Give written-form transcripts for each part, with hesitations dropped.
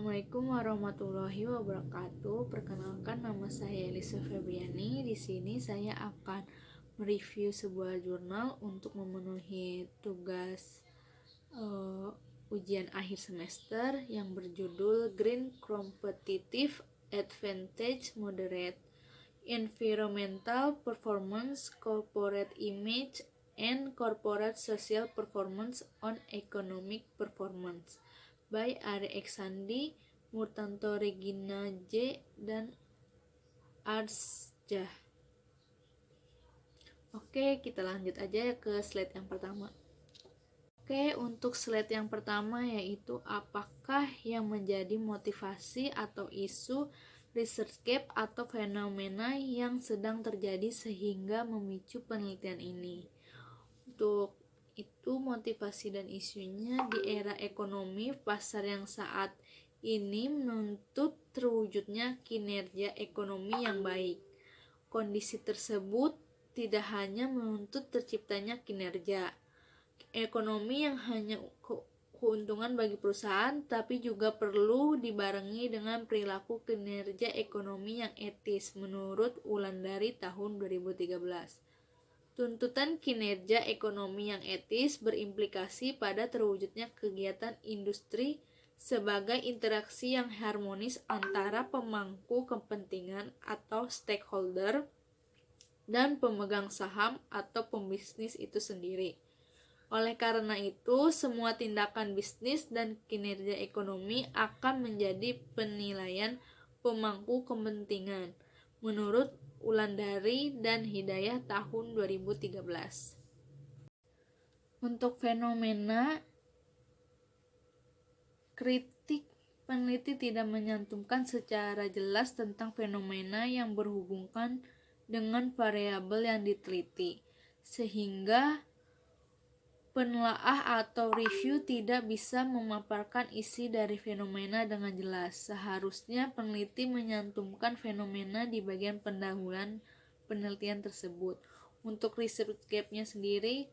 Assalamualaikum warahmatullahi wabarakatuh. Perkenalkan, nama saya Elisa Febriani. Di sini saya akan mereview sebuah jurnal untuk memenuhi tugas ujian akhir semester yang berjudul Green Competitive Advantage Moderate Environmental Performance, Corporate Image, and Corporate Social Performance on Economic Performance by Ari Eksandi, Murtanto Regina J, dan Arsjah. Oke, kita lanjut aja ke slide yang pertama. Oke, untuk slide yang pertama yaitu apakah yang menjadi motivasi atau isu research gap atau fenomena yang sedang terjadi sehingga memicu penelitian ini. Untuk itu motivasi dan isunya di era ekonomi pasar yang saat ini menuntut terwujudnya kinerja ekonomi yang baik. Kondisi tersebut tidak hanya menuntut terciptanya kinerja ekonomi yang hanya keuntungan bagi perusahaan, tapi juga perlu dibarengi dengan perilaku kinerja ekonomi yang etis menurut Wulandari tahun 2013. Tuntutan kinerja ekonomi yang etis berimplikasi pada terwujudnya kegiatan industri sebagai interaksi yang harmonis antara pemangku kepentingan atau stakeholder dan pemegang saham atau pembisnis itu sendiri. Oleh karena itu, semua tindakan bisnis dan kinerja ekonomi akan menjadi penilaian pemangku kepentingan menurut Wulandari dan Hidayah tahun 2013. Untuk fenomena kritik, peneliti tidak menyantumkan secara jelas tentang fenomena yang berhubungan dengan variabel yang diteliti, sehingga penelaah atau review tidak bisa memaparkan isi dari fenomena dengan jelas. Seharusnya peneliti menyantumkan fenomena di bagian pendahuluan penelitian tersebut. Untuk research gap-nya sendiri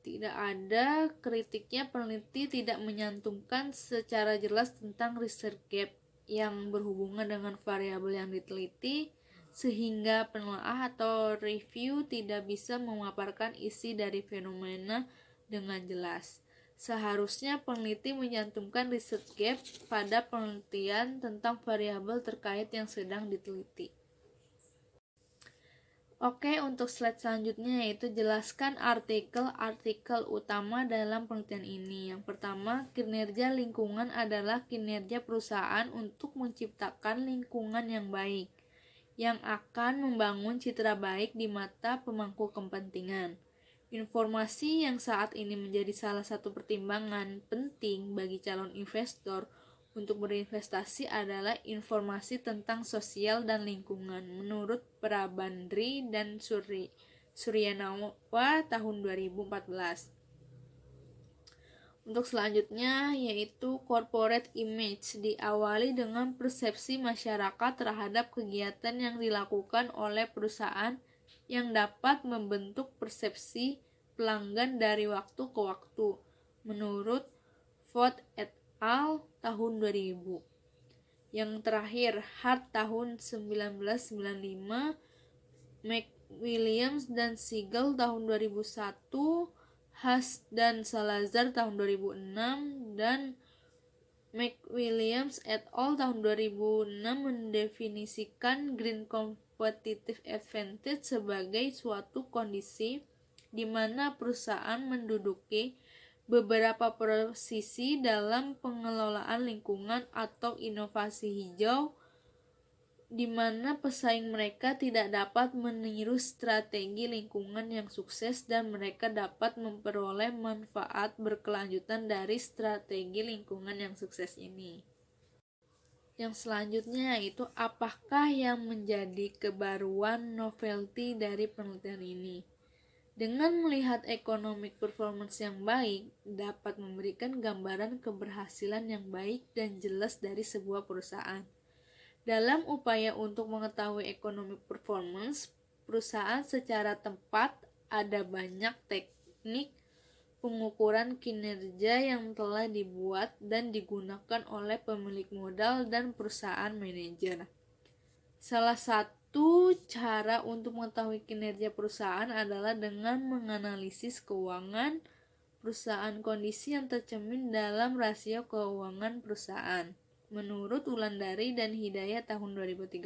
tidak ada kritiknya, peneliti tidak menyantumkan secara jelas tentang research gap yang berhubungan dengan variabel yang diteliti, sehingga penelaah atau review tidak bisa memaparkan isi dari fenomena dengan jelas. Seharusnya peneliti menyantumkan research gap pada penelitian tentang variabel terkait yang sedang diteliti. Oke, untuk slide selanjutnya yaitu jelaskan artikel-artikel utama dalam penelitian ini. Yang pertama, kinerja lingkungan adalah kinerja perusahaan untuk menciptakan lingkungan yang baik, yang akan membangun citra baik di mata pemangku kepentingan. Informasi yang saat ini menjadi salah satu pertimbangan penting bagi calon investor untuk berinvestasi adalah informasi tentang sosial dan lingkungan menurut Prabandri dan Suryanawa tahun 2014. Untuk selanjutnya yaitu corporate image, diawali dengan persepsi masyarakat terhadap kegiatan yang dilakukan oleh perusahaan yang dapat membentuk persepsi pelanggan dari waktu ke waktu menurut Vogt et al. Tahun 2000. Yang terakhir, Hart tahun 1995, McWilliams dan Siegel tahun 2001, Haas dan Salazar tahun 2006, dan McWilliams et al. Tahun 2006 mendefinisikan Green Competitive Advantage sebagai suatu kondisi di mana perusahaan menduduki beberapa posisi dalam pengelolaan lingkungan atau inovasi hijau di mana pesaing mereka tidak dapat meniru strategi lingkungan yang sukses dan mereka dapat memperoleh manfaat berkelanjutan dari strategi lingkungan yang sukses ini. Yang selanjutnya yaitu apakah yang menjadi kebaruan novelty dari penelitian ini. Dengan melihat economic performance yang baik, dapat memberikan gambaran keberhasilan yang baik dan jelas dari sebuah perusahaan. Dalam upaya untuk mengetahui economic performance perusahaan secara tepat, ada banyak teknik pengukuran kinerja yang telah dibuat dan digunakan oleh pemilik modal dan perusahaan manajer. Salah satu cara untuk mengetahui kinerja perusahaan adalah dengan menganalisis keuangan perusahaan, kondisi yang tercermin dalam rasio keuangan perusahaan, menurut Wulandari dan Hidayat tahun 2013.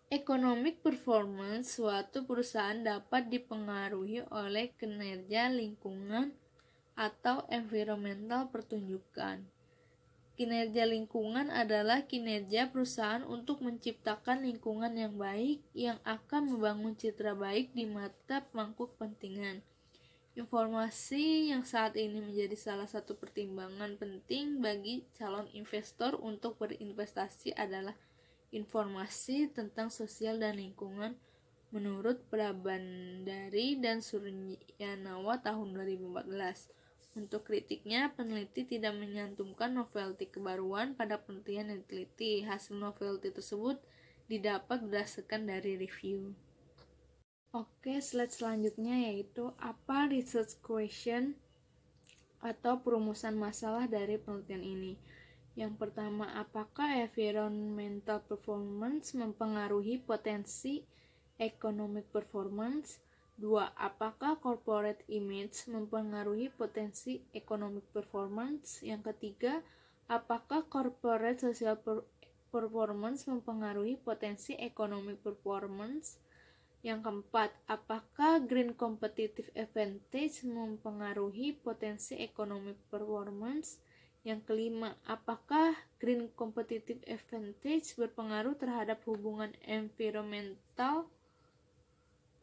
Economic performance suatu perusahaan dapat dipengaruhi oleh kinerja lingkungan atau environmental pertunjukan. Kinerja lingkungan adalah kinerja perusahaan untuk menciptakan lingkungan yang baik yang akan membangun citra baik di mata pemangku kepentingan. Informasi yang saat ini menjadi salah satu pertimbangan penting bagi calon investor untuk berinvestasi adalah informasi tentang sosial dan lingkungan menurut Prabandari dan Suryanawa tahun 2014. Untuk kritiknya, peneliti tidak menyantumkan novelty kebaruan pada penelitian yang diteliti. Hasil novelty tersebut didapat berdasarkan dari review. Oke, slide selanjutnya yaitu apa research question atau perumusan masalah dari penelitian ini. Yang pertama, apakah environmental performance mempengaruhi potensi economic performance? 2. Apakah corporate image mempengaruhi potensi economic performance? Yang ketiga, apakah corporate social performance mempengaruhi potensi economic performance? Yang keempat, apakah green competitive advantage mempengaruhi potensi economic performance? Yang kelima, apakah green competitive advantage berpengaruh terhadap hubungan environmental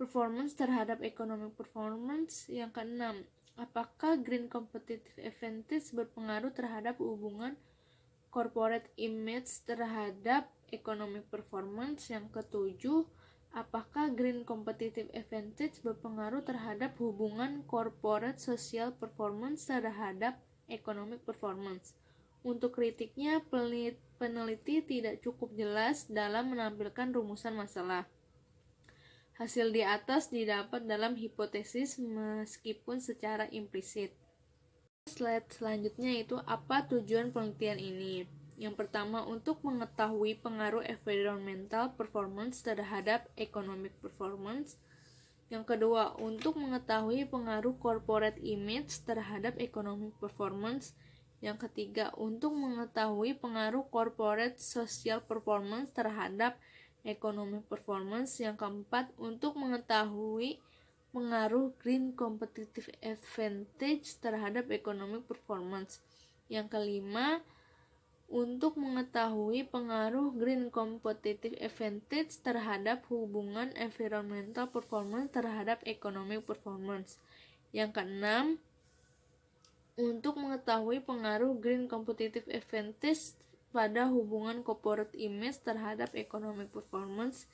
performance terhadap economic performance? Yang keenam, apakah green competitive advantage berpengaruh terhadap hubungan corporate image terhadap economic performance? Yang ketujuh, apakah green competitive advantage berpengaruh terhadap hubungan corporate social performance terhadap economic performance? Untuk kritiknya, peneliti tidak cukup jelas dalam menampilkan rumusan masalah. Hasil di atas didapat dalam hipotesis meskipun secara implisit. Slide selanjutnya itu apa tujuan penelitian ini. Yang pertama, untuk mengetahui pengaruh environmental performance terhadap economic performance. Yang kedua, untuk mengetahui pengaruh corporate image terhadap economic performance. Yang ketiga, untuk mengetahui pengaruh corporate social performance terhadap economic performance. Yang keempat, untuk mengetahui pengaruh green competitive advantage terhadap economic performance. Yang kelima, untuk mengetahui pengaruh green competitive advantage terhadap hubungan environmental performance terhadap economic performance. Yang keenam, untuk mengetahui pengaruh green competitive advantage pada hubungan corporate image terhadap economic performance.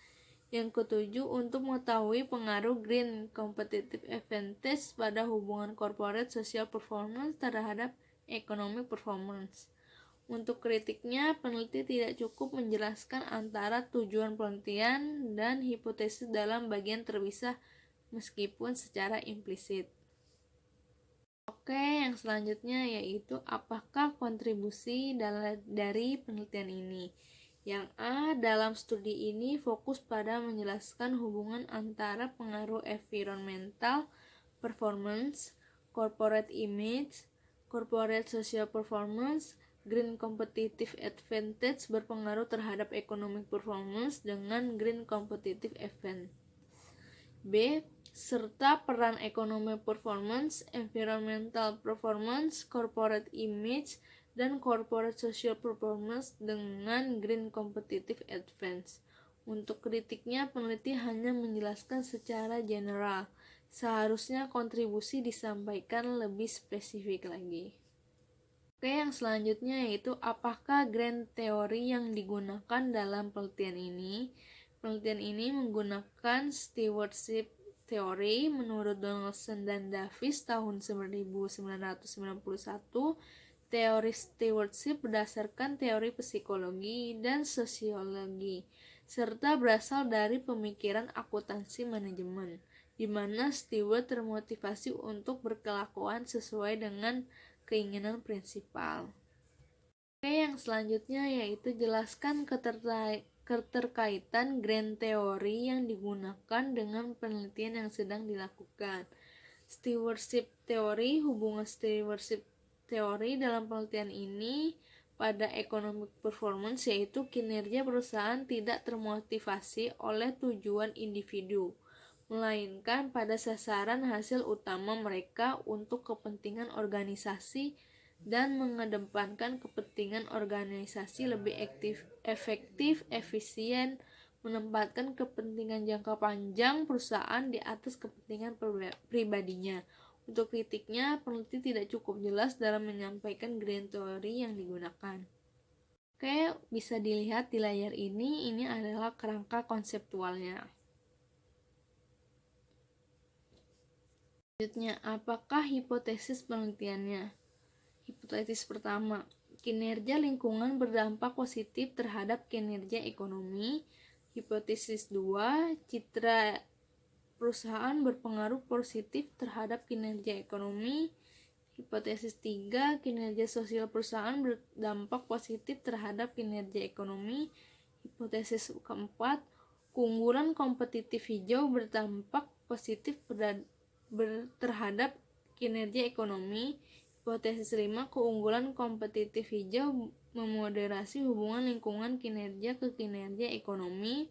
Yang ketujuh, untuk mengetahui pengaruh green competitive advantage pada hubungan corporate social performance terhadap economic performance. Untuk kritiknya, peneliti tidak cukup menjelaskan antara tujuan penelitian dan hipotesis dalam bagian terpisah meskipun secara implisit. Oke, yang selanjutnya yaitu apakah kontribusi dari penelitian ini? Yang A, dalam studi ini fokus pada menjelaskan hubungan antara pengaruh environmental performance, corporate image, corporate social performance, green competitive advantage berpengaruh terhadap economic performance dengan green competitive advantage. B, serta peran economic performance, environmental performance, corporate image, dan corporate social performance dengan green competitive advantage. Untuk kritiknya, peneliti hanya menjelaskan secara general. Seharusnya kontribusi disampaikan lebih spesifik lagi. Oke, yang selanjutnya yaitu apakah grand teori yang digunakan dalam penelitian ini? Penelitian ini menggunakan stewardship theory menurut Donaldson dan Davis tahun 1991. Teori stewardship berdasarkan teori psikologi dan sosiologi serta berasal dari pemikiran akuntansi manajemen. di mana steward termotivasi untuk berkelakuan sesuai dengan keinginan prinsipal. Oke, yang selanjutnya yaitu jelaskan keterkaitan grand teori yang digunakan dengan penelitian yang sedang dilakukan. Stewardship teori, hubungan stewardship teori dalam penelitian ini pada economic performance yaitu kinerja perusahaan tidak termotivasi oleh tujuan individu, melainkan pada sasaran hasil utama mereka untuk kepentingan organisasi dan mengedepankan kepentingan organisasi lebih efektif, efisien, menempatkan kepentingan jangka panjang perusahaan di atas kepentingan pribadinya. Untuk kritiknya, peneliti tidak cukup jelas dalam menyampaikan grand theory yang digunakan. Oke, bisa dilihat di layar ini adalah kerangka konseptualnya. Selanjutnya, apakah hipotesis penelitiannya? Hipotesis pertama, kinerja lingkungan berdampak positif terhadap kinerja ekonomi. Hipotesis 2, citra perusahaan berpengaruh positif terhadap kinerja ekonomi. Hipotesis 3, kinerja sosial perusahaan berdampak positif terhadap kinerja ekonomi. Hipotesis keempat, keunggulan kompetitif hijau berdampak positif terhadap kinerja ekonomi. Hipotesis 5, keunggulan kompetitif hijau memoderasi hubungan lingkungan kinerja ke kinerja ekonomi.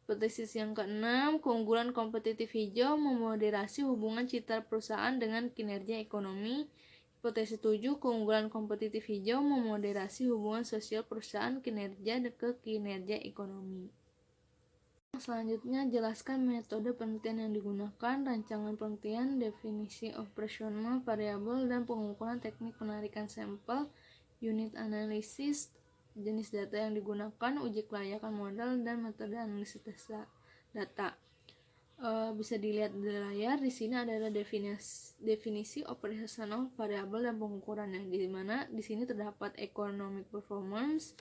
Hipotesis yang keenam, keunggulan kompetitif hijau memoderasi hubungan citra perusahaan dengan kinerja ekonomi. Hipotesis 7, keunggulan kompetitif hijau memoderasi hubungan sosial perusahaan kinerja ke kinerja ekonomi. Selanjutnya, jelaskan metode penelitian yang digunakan, rancangan penelitian, definisi operasional variabel, dan pengukuran teknik penarikan sampel, unit analisis, jenis data yang digunakan, uji kelayakan modal, dan metode analisis data. Bisa dilihat di layar. Di sini adalah definisi operasional variabel dan pengukurannya, di mana di sini terdapat economic performance,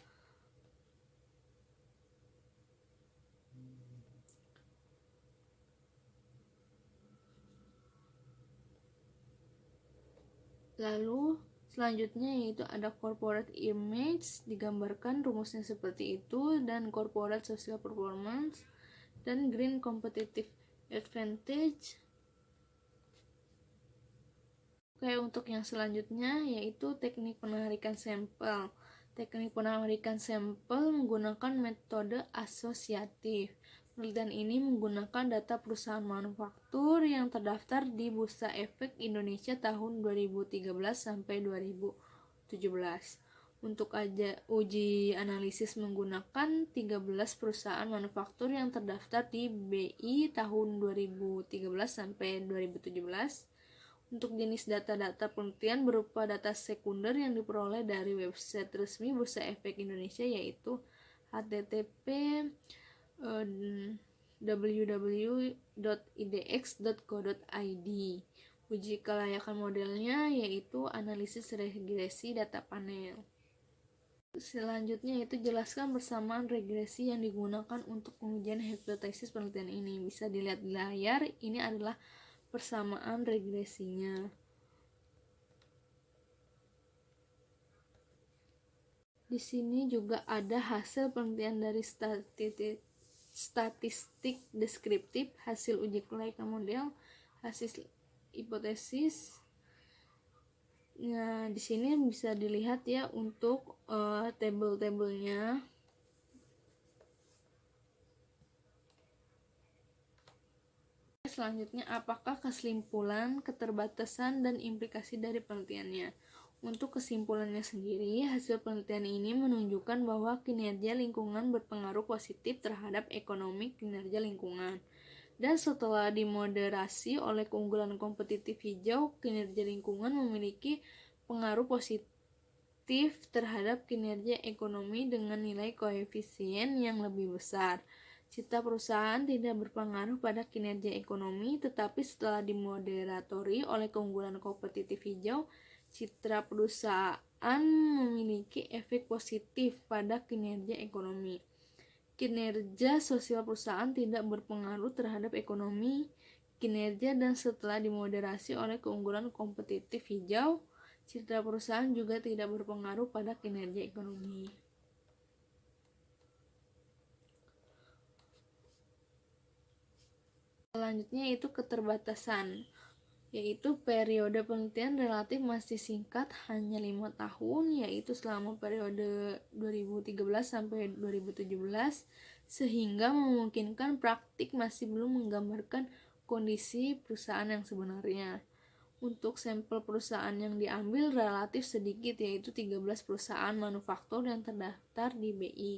lalu selanjutnya yaitu ada corporate image, digambarkan rumusnya seperti itu, dan corporate social performance, dan green competitive advantage. Oke, untuk yang selanjutnya yaitu teknik penarikan sampel. Teknik penarikan sampel menggunakan metode asosiatif. Penelitian ini menggunakan data perusahaan manufaktur yang terdaftar di Bursa Efek Indonesia tahun 2013 sampai 2017. Untuk uji analisis menggunakan 13 perusahaan manufaktur yang terdaftar di BI tahun 2013 sampai 2017. Untuk jenis data-data penelitian berupa data sekunder yang diperoleh dari website resmi Bursa Efek Indonesia yaitu http www.idx.co.id. Uji kelayakan modelnya yaitu analisis regresi data panel. Selanjutnya yaitu jelaskan persamaan regresi yang digunakan untuk pengujian hipotesis penelitian ini. Bisa dilihat di layar, ini adalah persamaan regresinya. Di sini juga ada hasil penelitian dari statistik deskriptif, hasil uji kelayakan model, hasil hipotesis. Nah, di sini bisa dilihat ya untuk tabel-tabelnya. Selanjutnya, apakah kesimpulan, keterbatasan, dan implikasi dari penelitiannya? Untuk kesimpulannya sendiri, hasil penelitian ini menunjukkan bahwa kinerja lingkungan berpengaruh positif terhadap ekonomi kinerja lingkungan. Dan setelah dimoderasi oleh keunggulan kompetitif hijau, kinerja lingkungan memiliki pengaruh positif terhadap kinerja ekonomi dengan nilai koefisien yang lebih besar. Citra perusahaan tidak berpengaruh pada kinerja ekonomi, tetapi setelah dimoderatori oleh keunggulan kompetitif hijau, citra perusahaan memiliki efek positif pada kinerja ekonomi. Kinerja sosial perusahaan tidak berpengaruh terhadap ekonomi. kinerja dan setelah dimoderasi oleh keunggulan kompetitif hijau, citra perusahaan juga tidak berpengaruh pada kinerja ekonomi. Selanjutnya itu keterbatasan, yaitu periode penelitian relatif masih singkat, hanya 5 tahun, yaitu selama periode 2013 sampai 2017, sehingga memungkinkan praktik masih belum menggambarkan kondisi perusahaan yang sebenarnya. Untuk sampel perusahaan yang diambil relatif sedikit, yaitu 13 perusahaan manufaktur yang terdaftar di BI.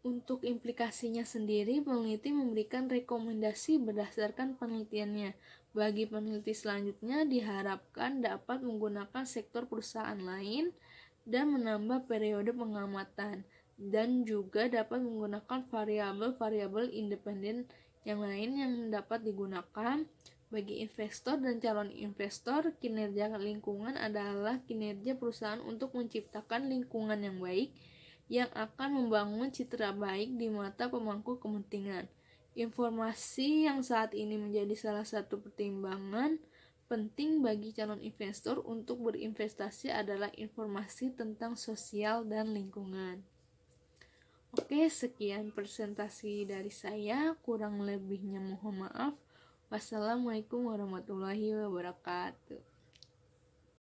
Untuk implikasinya sendiri, peneliti memberikan rekomendasi berdasarkan penelitiannya. Bagi peneliti selanjutnya, diharapkan dapat menggunakan sektor perusahaan lain dan menambah periode pengamatan, dan juga dapat menggunakan variabel-variabel independen yang lain yang dapat digunakan. Bagi investor dan calon investor, kinerja lingkungan adalah kinerja perusahaan untuk menciptakan lingkungan yang baik yang akan membangun citra baik di mata pemangku kepentingan. Informasi yang saat ini menjadi salah satu pertimbangan penting bagi calon investor untuk berinvestasi adalah informasi tentang sosial dan lingkungan. Oke, sekian presentasi dari saya, kurang lebihnya mohon maaf. Wassalamualaikum warahmatullahi wabarakatuh.